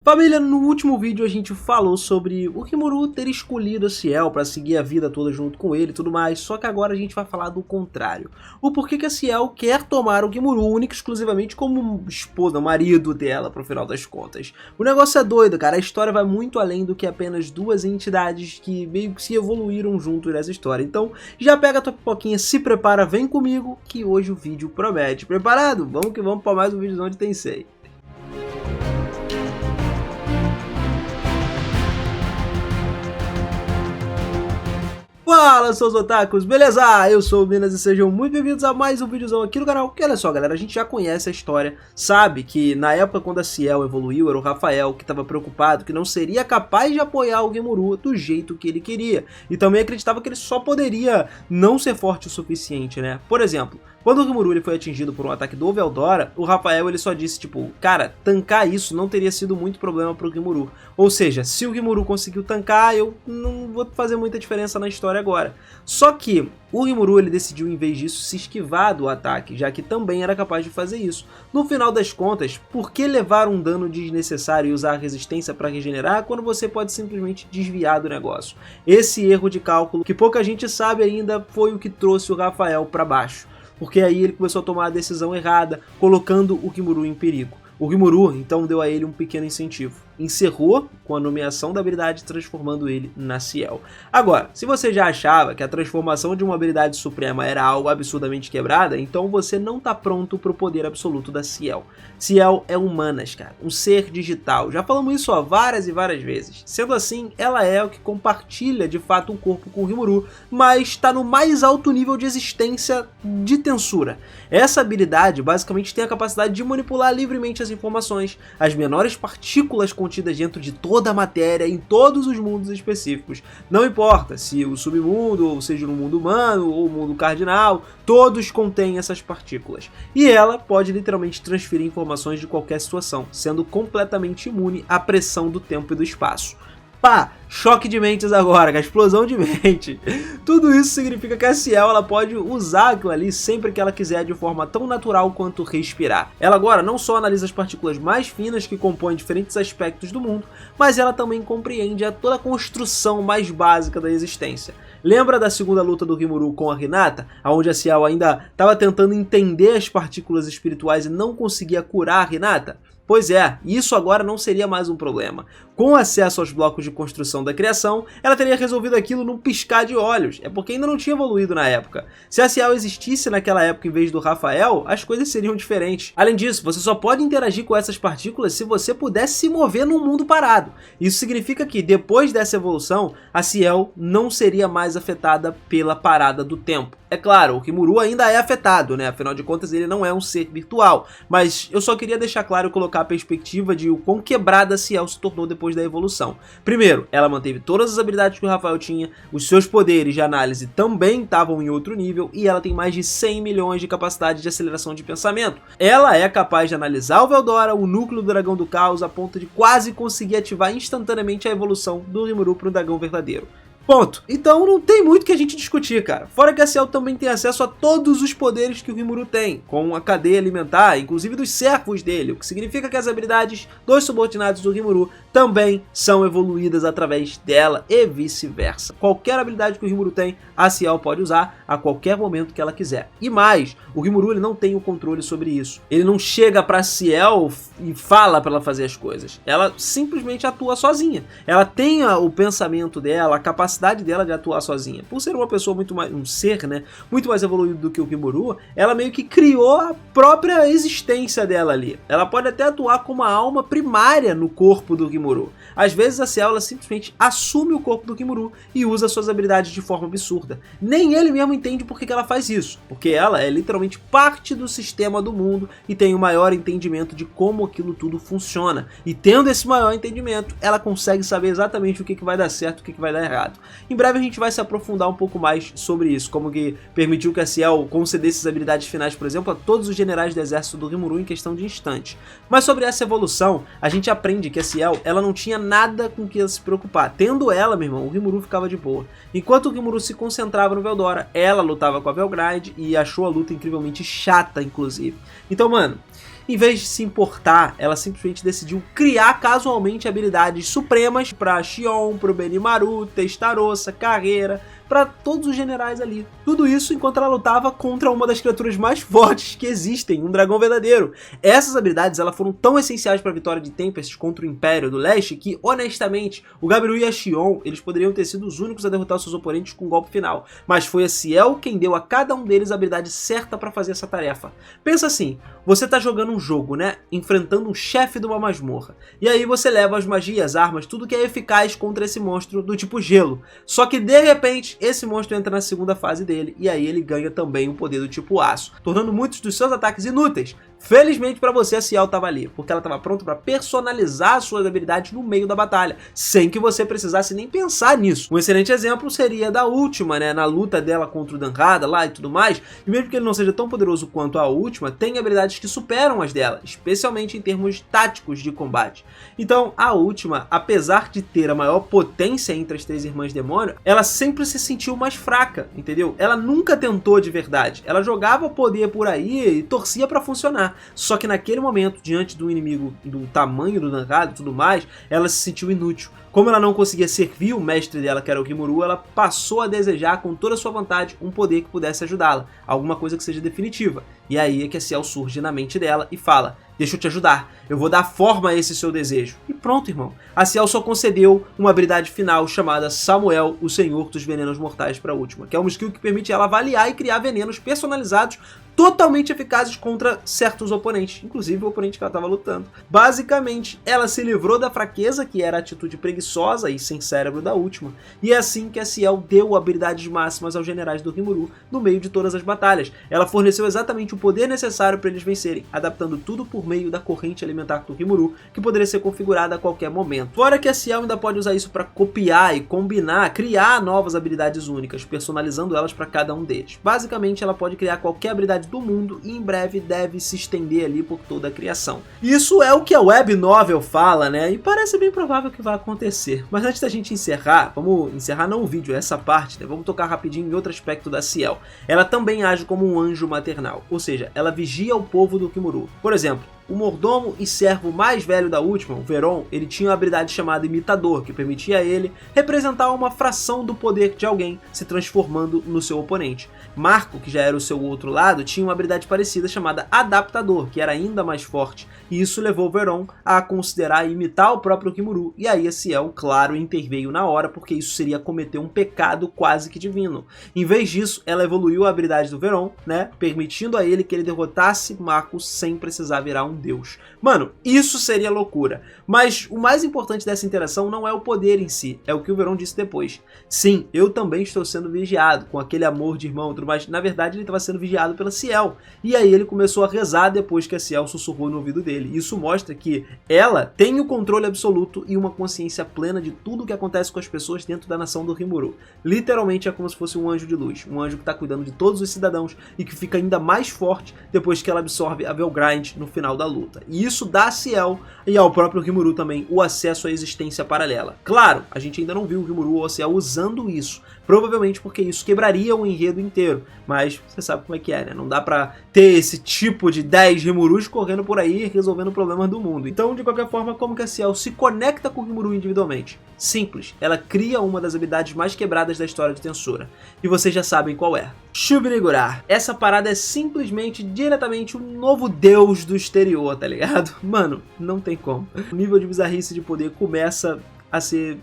Família, no último vídeo a gente falou sobre o Rimuru ter escolhido a Ciel para seguir a vida toda junto com ele e tudo mais, só que agora a gente vai falar do contrário. O porquê que a Ciel quer tomar o Rimuru única e exclusivamente como esposa, marido dela, pro final das contas. O negócio é doido, cara, a história vai muito além do que apenas duas entidades que meio que se evoluíram junto nessa história. Então já pega a tua pipoquinha, se prepara, vem comigo que hoje o vídeo promete. Preparado? Vamos que vamos para mais um vídeo de Tensei. Fala, seus otakus, beleza? Eu sou o Minas e sejam muito bem-vindos a mais um videozão aqui no canal. Que olha só, galera, a gente já conhece a história, sabe que na época quando a Ciel evoluiu, era o Rafael que estava preocupado que não seria capaz de apoiar o Rimuru do jeito que ele queria. E também acreditava que ele só poderia não ser forte o suficiente, né? Por exemplo, quando o Rimuru ele foi atingido por um ataque do Veldora, o Rafael ele só disse tipo, cara, tancar isso não teria sido muito problema pro Rimuru. Ou seja, se o Rimuru conseguiu tancar, eu não vou fazer muita diferença na história agora. Só que o Rimuru ele decidiu em vez disso se esquivar do ataque, já que também era capaz de fazer isso. No final das contas, por que levar um dano desnecessário e usar a resistência para regenerar quando você pode simplesmente desviar do negócio? Esse erro de cálculo, que pouca gente sabe ainda, foi o que trouxe o Rafael para baixo. Porque aí ele começou a tomar a decisão errada, colocando o Rimuru em perigo. O Rimuru então deu a ele um pequeno incentivo. Encerrou com a nomeação da habilidade, transformando ele na Ciel. Agora, se você já achava que a transformação de uma habilidade suprema era algo absurdamente quebrada, então você não está pronto para o poder absoluto da Ciel. Ciel é humanas, cara, um ser digital. Já falamos isso várias e várias vezes. Sendo assim, ela é o que compartilha de fato um corpo com o Rimuru, mas está no mais alto nível de existência de tensura. Essa habilidade basicamente tem a capacidade de manipular livremente as informações, as menores partículas contidas dentro de toda a matéria em todos os mundos específicos. Não importa se o submundo, ou seja no mundo humano ou o mundo cardinal, todos contêm essas partículas. E ela pode literalmente transferir informações de qualquer situação, sendo completamente imune à pressão do tempo e do espaço. Pá! Choque de mentes agora, a explosão de mente. Tudo isso significa que a Ciel ela pode usar aquilo ali sempre que ela quiser de forma tão natural quanto respirar. Ela agora não só analisa as partículas mais finas que compõem diferentes aspectos do mundo, mas ela também compreende toda a construção mais básica da existência. Lembra da segunda luta do Rimuru com a Hinata, onde a Ciel ainda estava tentando entender as partículas espirituais e não conseguia curar a Hinata? Pois é, isso agora não seria mais um problema. Com acesso aos blocos de construção da criação, ela teria resolvido aquilo num piscar de olhos. É porque ainda não tinha evoluído na época. Se a Ciel existisse naquela época em vez do Rafael, as coisas seriam diferentes. Além disso, você só pode interagir com essas partículas se você pudesse se mover num mundo parado. Isso significa que, depois dessa evolução, a Ciel não seria mais afetada pela parada do tempo. É claro, o Rimuru ainda é afetado, né? Afinal de contas, ele não é um ser virtual. Mas eu só queria deixar claro e colocar a perspectiva de o quão quebrada a Ciel se tornou depois da evolução. Primeiro, ela manteve todas as habilidades que o Rafael tinha, os seus poderes de análise também estavam em outro nível e ela tem mais de 100 milhões de capacidade de aceleração de pensamento. Ela é capaz de analisar o Veldora, o núcleo do dragão do caos, a ponto de quase conseguir ativar instantaneamente a evolução do Rimuru para um dragão verdadeiro. Ponto. Então não tem muito que a gente discutir, cara. Fora que a Ciel também tem acesso a todos os poderes que o Rimuru tem, com a cadeia alimentar, inclusive dos servos dele, o que significa que as habilidades dos subordinados do Rimuru também são evoluídas através dela e vice-versa. Qualquer habilidade que o Rimuru tem, a Ciel pode usar a qualquer momento que ela quiser. E mais, o Rimuru ele não tem o controle sobre isso. Ele não chega pra Ciel e fala pra ela fazer as coisas. Ela simplesmente atua sozinha. Ela tem o pensamento dela, a capacidade dela de atuar sozinha. Por ser uma pessoa muito mais, um ser, né, muito mais evoluído do que o Rimuru, ela meio que criou a própria existência dela ali. Ela pode até atuar como uma alma primária no corpo do Rimuru. Às vezes a Ciel ela simplesmente assume o corpo do Rimuru e usa suas habilidades de forma absurda. Nem ele mesmo entende por que ela faz isso, porque ela é literalmente parte do sistema do mundo e tem o maior entendimento de como aquilo tudo funciona. E tendo esse maior entendimento, ela consegue saber exatamente o que vai dar certo e o que vai dar errado. Em breve a gente vai se aprofundar um pouco mais sobre isso, como que permitiu que a Ciel concedesse as habilidades finais, por exemplo, a todos os generais do exército do Rimuru em questão de instantes. Mas sobre essa evolução, a gente aprende que a Ciel, ela não tinha nada com que se preocupar. Tendo ela, meu irmão, o Rimuru ficava de boa. Enquanto o Rimuru se concentrava no Veldora, ela lutava com a Velgride e achou a luta incrivelmente chata, inclusive. Então, mano, Em vez de se importar, ela simplesmente decidiu criar casualmente habilidades supremas para Xion, pro Benimaru, Testarossa, Carreira, para todos os generais ali. Tudo isso enquanto ela lutava contra uma das criaturas mais fortes que existem, um dragão verdadeiro. Essas habilidades elas foram tão essenciais para a vitória de Tempest contra o Império do Leste que, honestamente, o Gabiru e a Xion eles poderiam ter sido os únicos a derrotar seus oponentes com o golpe final, mas foi a Ciel quem deu a cada um deles a habilidade certa para fazer essa tarefa. Pensa assim, você tá jogando um jogo, né, enfrentando um chefe de uma masmorra, e aí você leva as magias, armas, tudo que é eficaz contra esse monstro do tipo gelo, só que de repente esse monstro entra na segunda fase dele, e aí ele ganha também o poder do tipo aço, tornando muitos dos seus ataques inúteis. Felizmente para você a Ciel estava ali, porque ela estava pronta para personalizar as suas habilidades no meio da batalha, sem que você precisasse nem pensar nisso. Um excelente exemplo seria da última, né, na luta dela contra o Danrada lá e tudo mais, e mesmo que ele não seja tão poderoso quanto a última, tem habilidades que superam as dela, especialmente em termos táticos de combate. Então a última, apesar de ter a maior potência entre as três irmãs demônio, ela sempre se sentiu mais fraca, entendeu? Ela nunca tentou de verdade, ela jogava poder por aí e torcia para funcionar. Só que naquele momento, diante do inimigo do tamanho do Danrada e tudo mais, ela se sentiu inútil. Como ela não conseguia servir o mestre dela, que era o Rimuru, ela passou a desejar com toda a sua vontade um poder que pudesse ajudá-la, alguma coisa que seja definitiva. E aí é que a Ciel surge na mente dela e fala: deixa eu te ajudar, eu vou dar forma a esse seu desejo. E pronto, irmão. A Ciel só concedeu uma habilidade final chamada Samuel, o Senhor dos Venenos Mortais, para a última, que é uma skill que permite ela avaliar e criar venenos personalizados totalmente eficazes contra certos oponentes, inclusive o oponente que ela estava lutando. Basicamente, ela se livrou da fraqueza, que era a atitude preguiçosa e sem cérebro da última, e é assim que a Ciel deu habilidades máximas aos generais do Rimuru no meio de todas as batalhas. Ela forneceu exatamente o poder necessário para eles vencerem, adaptando tudo por meio da corrente alimentar do Rimuru, que poderia ser configurada a qualquer momento. Fora que a Ciel ainda pode usar isso para copiar e combinar, criar novas habilidades únicas, personalizando elas para cada um deles. Basicamente, ela pode criar qualquer habilidade do mundo e em breve deve se estender ali por toda a criação. Isso é o que a web novel fala, né? E parece bem provável que vai acontecer. Mas antes da gente encerrar, vamos encerrar não o vídeo, essa parte, né? Vamos tocar rapidinho em outro aspecto da Ciel. Ela também age como um anjo maternal, ou seja, ela vigia o povo do Rimuru. Por exemplo, o mordomo e servo mais velho da última, o Veron, ele tinha uma habilidade chamada Imitador, que permitia a ele representar uma fração do poder de alguém, se transformando no seu oponente. Marco, que já era o seu outro lado, tinha uma habilidade parecida chamada Adaptador, que era ainda mais forte, e isso levou o Veron a considerar imitar o próprio Rimuru, e aí a Ciel, claro, interveio na hora, porque isso seria cometer um pecado quase que divino. Em vez disso, ela evoluiu a habilidade do Veron, né, permitindo a ele que ele derrotasse Marco sem precisar virar um deus. Mano, isso seria loucura. Mas o mais importante dessa interação não é o poder em si, é o que o Veron disse depois. Sim, eu também estou sendo vigiado, com aquele amor de irmão e tudo mais. Na verdade, ele estava sendo vigiado pela Ciel. E aí ele começou a rezar depois que a Ciel sussurrou no ouvido dele. Isso mostra que ela tem o controle absoluto e uma consciência plena de tudo o que acontece com as pessoas dentro da nação do Rimuru. Literalmente é como se fosse um anjo de luz, um anjo que está cuidando de todos os cidadãos e que fica ainda mais forte depois que ela absorve a Velgrind no final da luta. E isso dá a Ciel e ao próprio Rimuru também o acesso à existência paralela. Claro, a gente ainda não viu o Rimuru ou a Ciel usando isso, provavelmente porque isso quebraria o enredo inteiro, mas você sabe como é que é, né? Não dá pra ter esse tipo de 10 Rimurus correndo por aí resolvendo problemas do mundo. Então, de qualquer forma, como que a Ciel se conecta com o Rimuru individualmente? Simples, ela cria uma das habilidades mais quebradas da história de Tensura, e vocês já sabem qual é. Shubinigurar. Essa parada é simplesmente, diretamente, um novo deus do exterior, tá ligado? Mano, não tem como. O nível de bizarrice de poder começa a ser,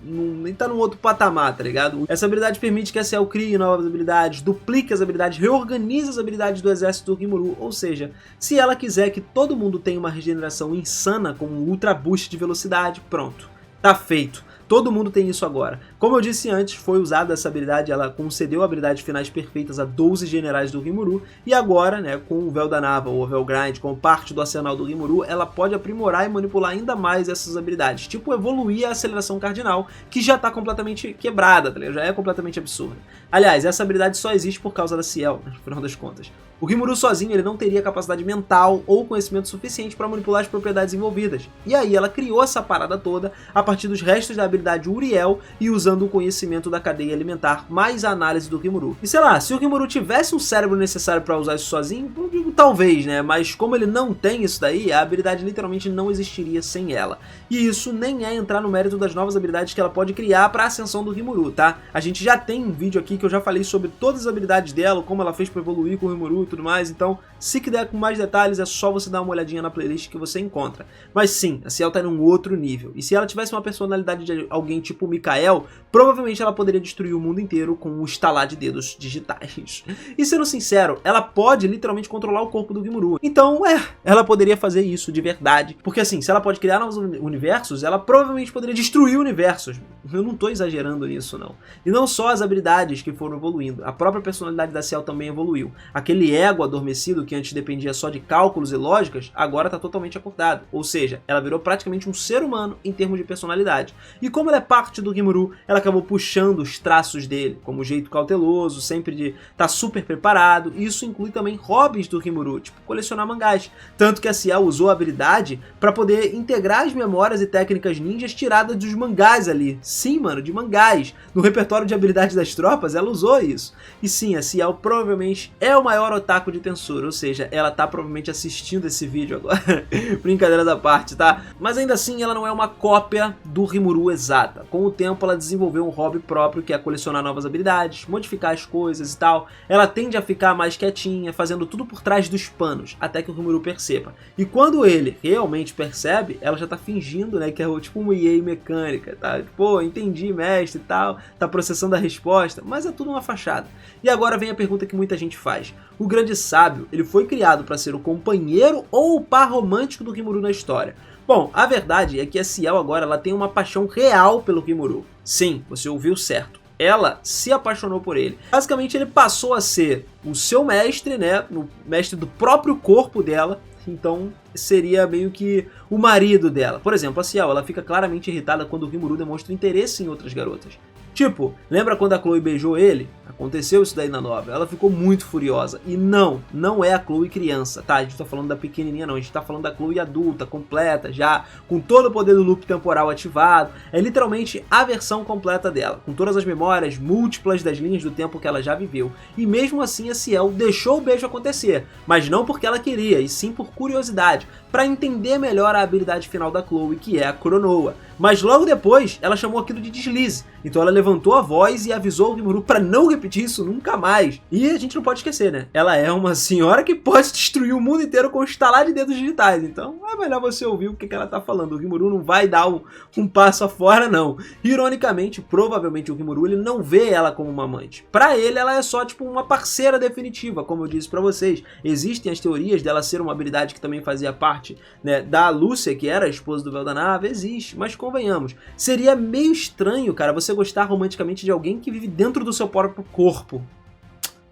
tá num outro patamar, tá ligado? Essa habilidade permite que a Ciel crie novas habilidades, duplique as habilidades, reorganize as habilidades do exército do Rimuru, ou seja, se ela quiser que todo mundo tenha uma regeneração insana com um ultra boost de velocidade, pronto, tá feito. Todo mundo tem isso agora. Como eu disse antes, foi usada essa habilidade, ela concedeu habilidades finais perfeitas a 12 generais do Rimuru, e agora, né, com o Véu da Nava ou o Velgrind, como parte do arsenal do Rimuru, ela pode aprimorar e manipular ainda mais essas habilidades, tipo evoluir a aceleração cardinal, que já está completamente quebrada, tá ligado? Já é completamente absurda. Aliás, essa habilidade só existe por causa da Ciel, no final das contas. O Rimuru sozinho ele não teria capacidade mental ou conhecimento suficiente para manipular as propriedades envolvidas. E aí ela criou essa parada toda a partir dos restos da habilidade Uriel e usando o conhecimento da cadeia alimentar mais a análise do Rimuru. E sei lá, se o Rimuru tivesse um cérebro necessário para usar isso sozinho, eu digo talvez, né? Mas como ele não tem isso daí, a habilidade literalmente não existiria sem ela. E isso nem é entrar no mérito das novas habilidades que ela pode criar para a ascensão do Rimuru, tá? A gente já tem um vídeo aqui que eu já falei sobre todas as habilidades dela, como ela fez para evoluir com o Rimuru e tudo mais, então se quiser com mais detalhes é só você dar uma olhadinha na playlist que você encontra. Mas sim, a Ciel tá em um outro nível, e se ela tivesse uma personalidade de alguém tipo Mikael, provavelmente ela poderia destruir o mundo inteiro com um estalar de dedos digitais. E sendo sincero, ela pode literalmente controlar o corpo do Rimuru, então ela poderia fazer isso de verdade, porque assim, se ela pode criar novos universos, ela provavelmente poderia destruir universos. Eu não tô exagerando nisso não. E não só as habilidades que foram evoluindo, a própria personalidade da Ciel também evoluiu. Aquele ego adormecido que antes dependia só de cálculos e lógicas, agora está totalmente acordado. Ou seja, ela virou praticamente um ser humano em termos de personalidade. E como ela é parte do Rimuru, ela acabou puxando os traços dele, como o jeito cauteloso, sempre de estar super preparado. E isso inclui também hobbies do Rimuru, tipo colecionar mangás. Tanto que a Ciel usou a habilidade para poder integrar as memórias e técnicas ninjas tiradas dos mangás ali. Sim, mano, de mangás. No repertório de habilidades das tropas, ela usou isso. E sim, a Ciel provavelmente é o maior otaku de Tensura, ou seja, ela tá provavelmente assistindo esse vídeo agora. Brincadeira da parte, tá? Mas ainda assim, ela não é uma cópia do Rimuru exata. Com o tempo, ela desenvolveu um hobby próprio, que é colecionar novas habilidades, modificar as coisas e tal. Ela tende a ficar mais quietinha, fazendo tudo por trás dos panos, até que o Rimuru perceba. E quando ele realmente percebe, ela já tá fingindo, né, que é tipo uma EA mecânica, tá? Pô, entendi, mestre e tal, tá processando a resposta, mas é tudo uma fachada. E agora vem a pergunta que muita gente faz. O grande sábio, ele foi criado para ser o companheiro ou o par romântico do Rimuru na história? Bom, a verdade é que a Ciel agora ela tem uma paixão real pelo Rimuru. Sim, você ouviu certo. Ela se apaixonou por ele. Basicamente ele passou a ser o seu mestre, né, o mestre do próprio corpo dela. Então seria meio que o marido dela. Por exemplo, a Ciel, ela fica claramente irritada quando o Rimuru demonstra interesse em outras garotas. Tipo, lembra quando a Chloe beijou ele? Aconteceu isso daí na novela. Ela ficou muito furiosa. E não é a Chloe criança, tá? A gente tá falando da pequenininha não, a gente tá falando da Chloe adulta, completa, já com todo o poder do loop temporal ativado. É literalmente a versão completa dela, com todas as memórias múltiplas das linhas do tempo que ela já viveu. E mesmo assim a Ciel deixou o beijo acontecer, mas não porque ela queria, e sim por curiosidade, para entender melhor a habilidade final da Chloe, que é a Cronoa. Mas logo depois, ela chamou aquilo de deslize. Então ela levantou a voz e avisou o Rimuru para não repetir isso nunca mais. E a gente não pode esquecer, né? Ela é uma senhora que pode destruir o mundo inteiro com um estalar de dedos digitais. Então é melhor você ouvir o que ela tá falando. O Rimuru não vai dar um passo afora, não. Ironicamente, provavelmente o Rimuru ele não vê ela como uma amante. Para ele, ela é só tipo uma parceira definitiva, como eu disse para vocês. Existem as teorias dela ser uma habilidade que também fazia parte, né, da Lúcia, que era a esposa do Véu da Nave. Existe, mas convenhamos, seria meio estranho, cara, você gostar romanticamente de alguém que vive dentro do seu próprio corpo.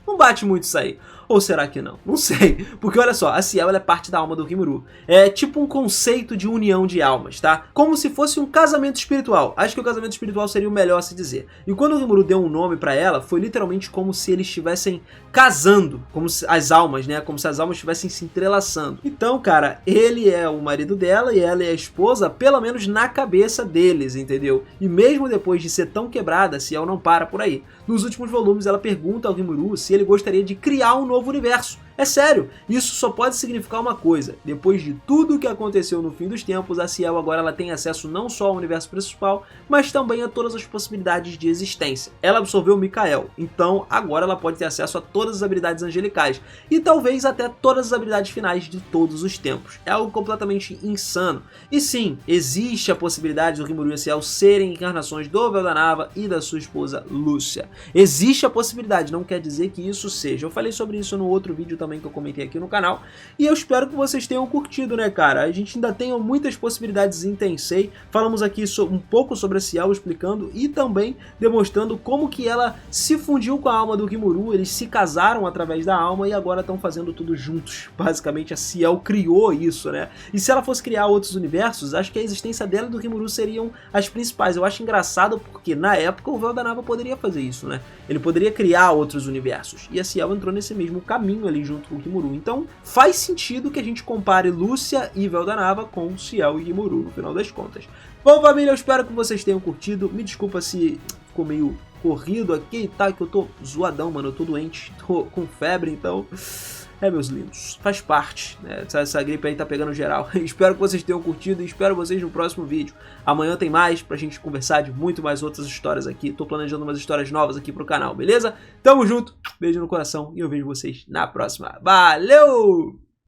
Não bate muito isso aí. Ou será que não? Não sei. Porque olha só, a Ciel ela é parte da alma do Rimuru. É tipo um conceito de união de almas, tá? Como se fosse um casamento espiritual. Acho que o casamento espiritual seria o melhor a se dizer. E quando o Rimuru deu um nome pra ela, foi literalmente como se eles estivessem casando. Como se as almas, né? Como se as almas estivessem se entrelaçando. Então, cara, ele é o marido dela e ela é a esposa, pelo menos na cabeça deles, entendeu? E mesmo depois de ser tão quebrada, a Ciel não para por aí. Nos últimos volumes, ela pergunta ao Rimuru se ele gostaria de criar um novo universo. É sério, isso só pode significar uma coisa: depois de tudo o que aconteceu no fim dos tempos, a Ciel agora ela tem acesso não só ao universo principal, mas também a todas as possibilidades de existência. Ela absorveu Mikael, então agora ela pode ter acesso a todas as habilidades angelicais e talvez até todas as habilidades finais de todos os tempos. É algo completamente insano. E sim, existe a possibilidade do Rimuru e a Ciel serem encarnações do Véu da Nava e da sua esposa Lúcia. Existe a possibilidade, não quer dizer que isso seja. Eu falei sobre isso no outro vídeo também que eu comentei aqui no canal, e eu espero que vocês tenham curtido, né, cara? A gente ainda tem muitas possibilidades em Tensei. Falamos aqui um pouco sobre a Ciel, explicando e também demonstrando como que ela se fundiu com a alma do Rimuru. Eles se casaram através da alma e agora estão fazendo tudo juntos. Basicamente a Ciel criou isso, né? E se ela fosse criar outros universos, acho que a existência dela e do Rimuru seriam as principais. Eu acho engraçado porque na época o Véu da Nava poderia fazer isso, né? Ele poderia criar outros universos, e a Ciel entrou nesse mesmo caminho ali junto junto com o Rimuru. Então faz sentido que a gente compare Lúcia e Veldanava com Ciel e Rimuru, no final das contas. Bom, família, eu espero que vocês tenham curtido. Me desculpa se ficou meio corrido aqui e tal, que eu tô zoadão, mano. Eu tô doente, tô com febre, então... meus lindos, faz parte, né? Essa gripe aí tá pegando geral. Espero que vocês tenham curtido e espero vocês no próximo vídeo. Amanhã tem mais pra gente conversar de muito mais outras histórias aqui. Tô planejando umas histórias novas aqui pro canal, beleza? Tamo junto, beijo no coração e eu vejo vocês na próxima. Valeu!